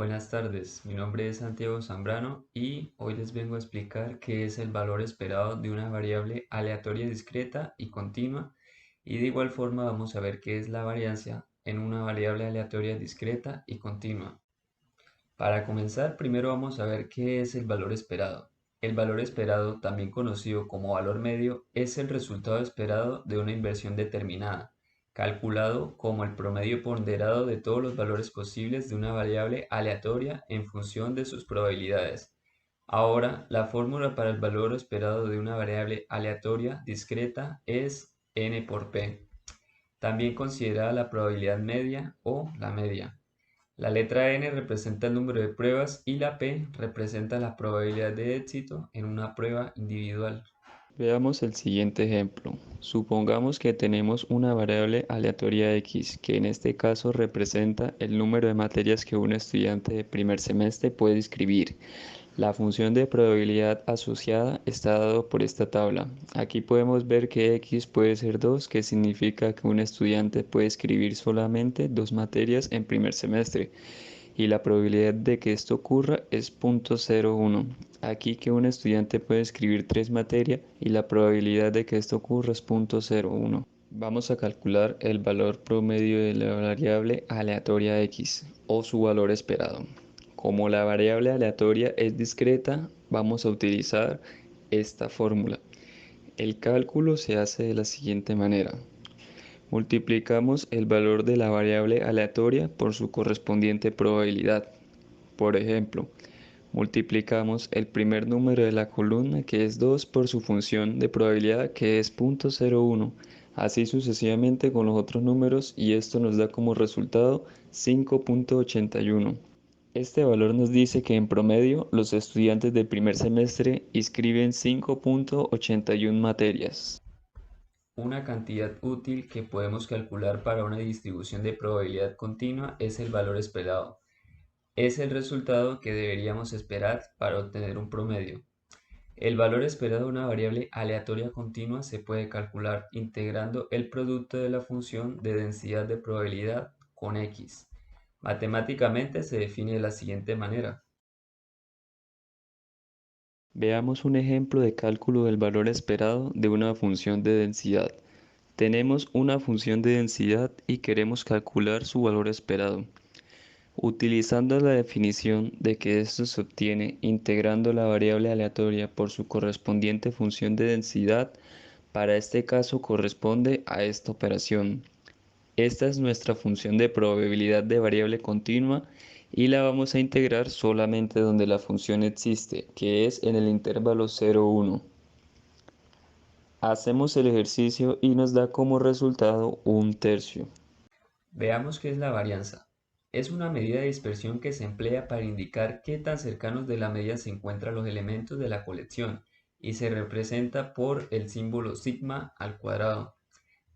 Buenas tardes, mi nombre es Santiago Zambrano y hoy les vengo a explicar qué es el valor esperado de una variable aleatoria discreta y continua, y de igual forma vamos a ver qué es la varianza en una variable aleatoria discreta y continua. Para comenzar, primero vamos a ver qué es el valor esperado. El valor esperado, también conocido como valor medio, es el resultado esperado de una inversión determinada, calculado como el promedio ponderado de todos los valores posibles de una variable aleatoria en función de sus probabilidades. Ahora, la fórmula para el valor esperado de una variable aleatoria discreta es n por p, también considerada la probabilidad media o la media. La letra n representa el número de pruebas y la p representa la probabilidad de éxito en una prueba individual. Veamos el siguiente ejemplo. Supongamos que tenemos una variable aleatoria x, que en este caso representa el número de materias que un estudiante de primer semestre puede inscribir. La función de probabilidad asociada está dado por esta tabla. Aquí podemos ver que x puede ser 2, que significa que un estudiante puede inscribir solamente 2 materias en primer semestre, y la probabilidad de que esto ocurra es 0.01. Aquí que un estudiante puede escribir 3 materias y la probabilidad de que esto ocurra es 0.01. Vamos a calcular el valor promedio de la variable aleatoria x o su valor esperado. Como la variable aleatoria es discreta, vamos a utilizar esta fórmula. El cálculo se hace de la siguiente manera. Multiplicamos el valor de la variable aleatoria por su correspondiente probabilidad. Por ejemplo, multiplicamos el primer número de la columna, que es 2, por su función de probabilidad, que es 0.01. Así sucesivamente con los otros números, y esto nos da como resultado 5.81. Este valor nos dice que en promedio los estudiantes del primer semestre inscriben 5.81 materias. Una cantidad útil que podemos calcular para una distribución de probabilidad continua es el valor esperado. Es el resultado que deberíamos esperar para obtener un promedio. El valor esperado de una variable aleatoria continua se puede calcular integrando el producto de la función de densidad de probabilidad con x. Matemáticamente se define de la siguiente manera. Veamos un ejemplo de cálculo del valor esperado de una función de densidad. Tenemos una función de densidad y queremos calcular su valor esperado. Utilizando la definición de que esto se obtiene integrando la variable aleatoria por su correspondiente función de densidad, para este caso corresponde a esta operación. Esta es nuestra función de probabilidad de variable continua y la vamos a integrar solamente donde la función existe, que es en el intervalo 0,1. Hacemos el ejercicio y nos da como resultado 1/3. Veamos qué es la varianza. Es una medida de dispersión que se emplea para indicar qué tan cercanos de la media se encuentran los elementos de la colección y se representa por el símbolo sigma al cuadrado.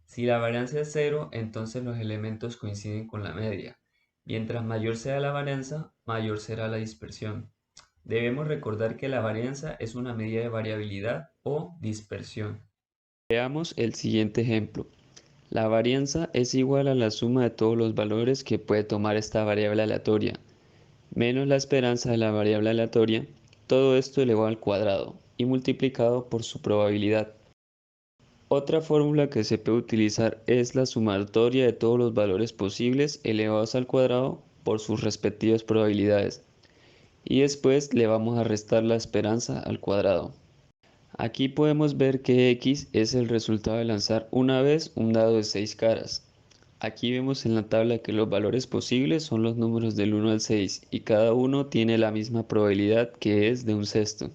Si la varianza es cero, entonces los elementos coinciden con la media. Mientras mayor sea la varianza, mayor será la dispersión. Debemos recordar que la varianza es una medida de variabilidad o dispersión. Veamos el siguiente ejemplo. La varianza es igual a la suma de todos los valores que puede tomar esta variable aleatoria, menos la esperanza de la variable aleatoria, todo esto elevado al cuadrado y multiplicado por su probabilidad. Otra fórmula que se puede utilizar es la sumatoria de todos los valores posibles elevados al cuadrado por sus respectivas probabilidades, y después le vamos a restar la esperanza al cuadrado. Aquí podemos ver que x es el resultado de lanzar una vez un dado de 6 caras. Aquí vemos en la tabla que los valores posibles son los números del 1 al 6 y cada uno tiene la misma probabilidad, que es de 1/6.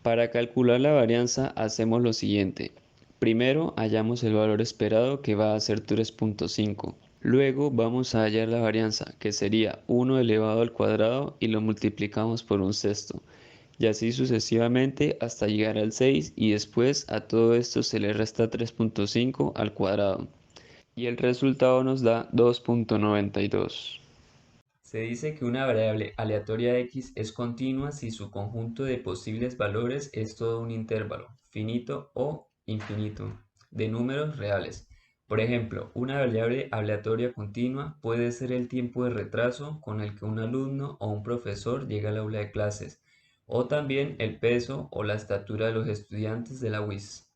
Para calcular la varianza hacemos lo siguiente. Primero hallamos el valor esperado, que va a ser 3.5. Luego vamos a hallar la varianza, que sería 1 elevado al cuadrado, y lo multiplicamos por 1/6. Y así sucesivamente hasta llegar al 6, y después a todo esto se le resta 3.5 al cuadrado. Y el resultado nos da 2.92. Se dice que una variable aleatoria x es continua si su conjunto de posibles valores es todo un intervalo, finito o infinito, de números reales. Por ejemplo, una variable aleatoria continua puede ser el tiempo de retraso con el que un alumno o un profesor llega al aula de clases, o también el peso o la estatura de los estudiantes de la UIS.